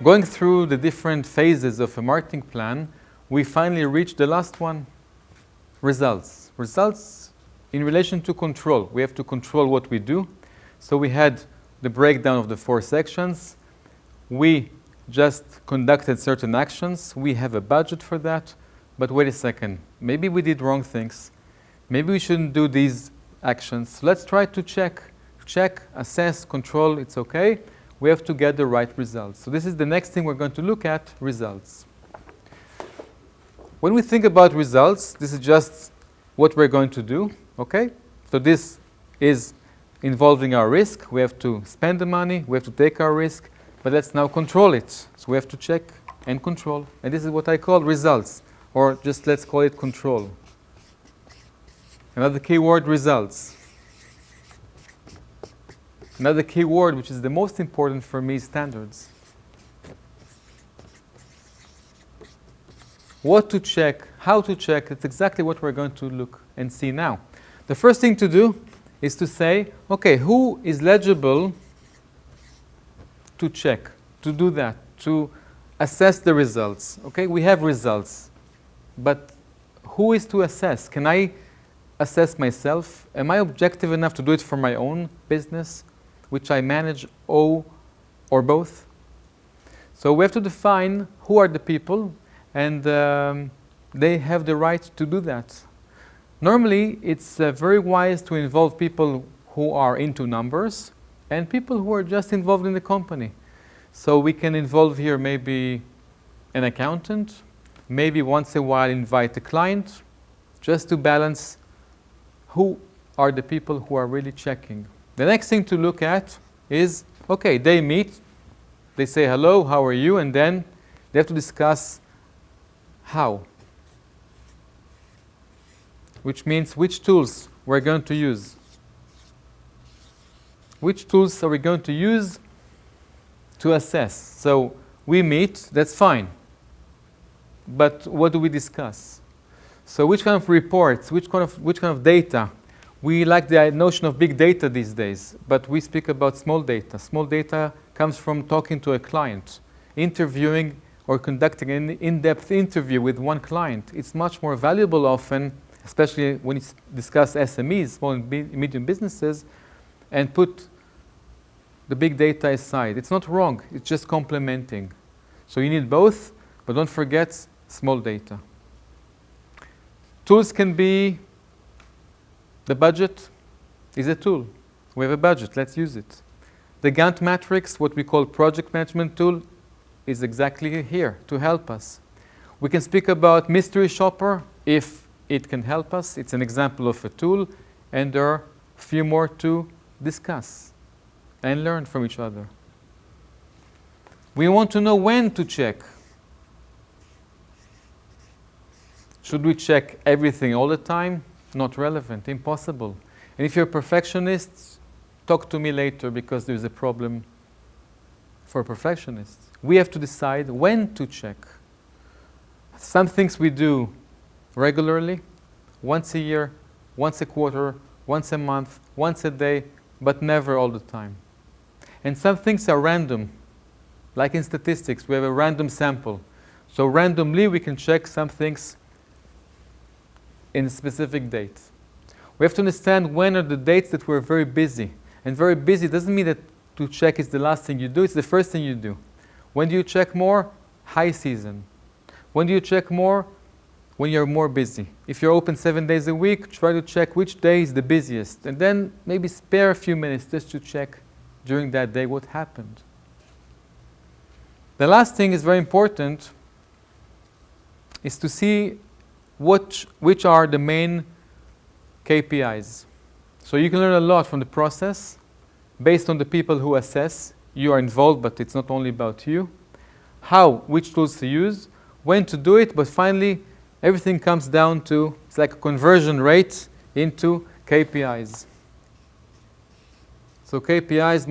Going through the different phases of a marketing plan, we finally reached the last one, results. Results in relation to control. We have to control what we do. So we had the breakdown of the 4 sections. We just conducted certain actions. We have a budget for that. But wait a second, maybe we did wrong things. Maybe we shouldn't do these actions. Let's try to check, assess, control, it's okay. We have to get the right results. So this is the next thing we're going to look at, results. When we think about results, this is just what we're going to do, okay? So this is involving our risk. We have to spend the money, we have to take our risk, but let's now control it. So we have to check and control. And this is what I call results, or just let's call it control. Another key word, results. Another key word, which is the most important for me, is standards. What to check, how to check, that's exactly what we're going to look and see now. The first thing to do is to say, okay, who is eligible to check, to do that, to assess the results? Okay, we have results, but who is to assess? Can I assess myself? Am I objective enough to do it for my own business, which I manage, or both? So we have to define who are the people, and they have the right to do that. Normally, it's very wise to involve people who are into numbers and people who are just involved in the company. So we can involve here maybe an accountant, maybe once in a while invite a client, just to balance who are the people who are really checking. The next thing to look at is, okay, they meet, they say hello, how are you, and then they have to discuss how, which means which tools we're going to use. Which tools are we going to use to assess? So we meet, that's fine, but what do we discuss? So which kind of reports, which kind of data? We like the notion of big data these days, but we speak about small data. Small data comes from talking to a client, interviewing or conducting an in-depth interview with one client. It's much more valuable often, especially when you discuss SMEs, small and medium businesses, and put the big data aside. It's not wrong, it's just complementing. So you need both, but don't forget small data. Tools can be, the budget is a tool. We have a budget, let's use it. The Gantt matrix, what we call project management tool, is exactly here to help us. We can speak about mystery shopper if it can help us. It's an example of a tool, and there are a few more to discuss and learn from each other. We want to know when to check. Should we check everything all the time? Not relevant, impossible. And if you're a perfectionist, talk to me later because there's a problem for perfectionists. We have to decide when to check. Some things we do regularly, once a year, once a quarter, once a month, once a day, but never all the time. And some things are random, like in statistics, we have a random sample. So randomly we can check some things in a specific date. We have to understand when are the dates that we're very busy. And very busy doesn't mean that to check is the last thing you do, it's the first thing you do. When do you check more? High season. When do you check more? When you're more busy. If you're open 7 days a week, try to check which day is the busiest. And then maybe spare a few minutes just to check during that day what happened. The last thing is very important, is to see which are the main KPIs. So you can learn a lot from the process based on the people who assess. You are involved, but it's not only about you. How, which tools to use, when to do it, but finally everything comes down to, it's like a conversion rate into KPIs. So KPIs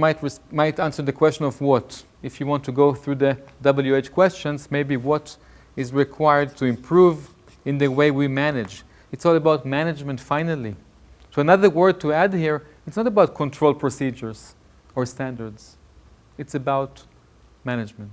might answer the question of what. If you want to go through the WH questions, maybe what is required to improve in the way we manage. It's all about management finally. So another word to add here, it's not about control procedures or standards. It's about management.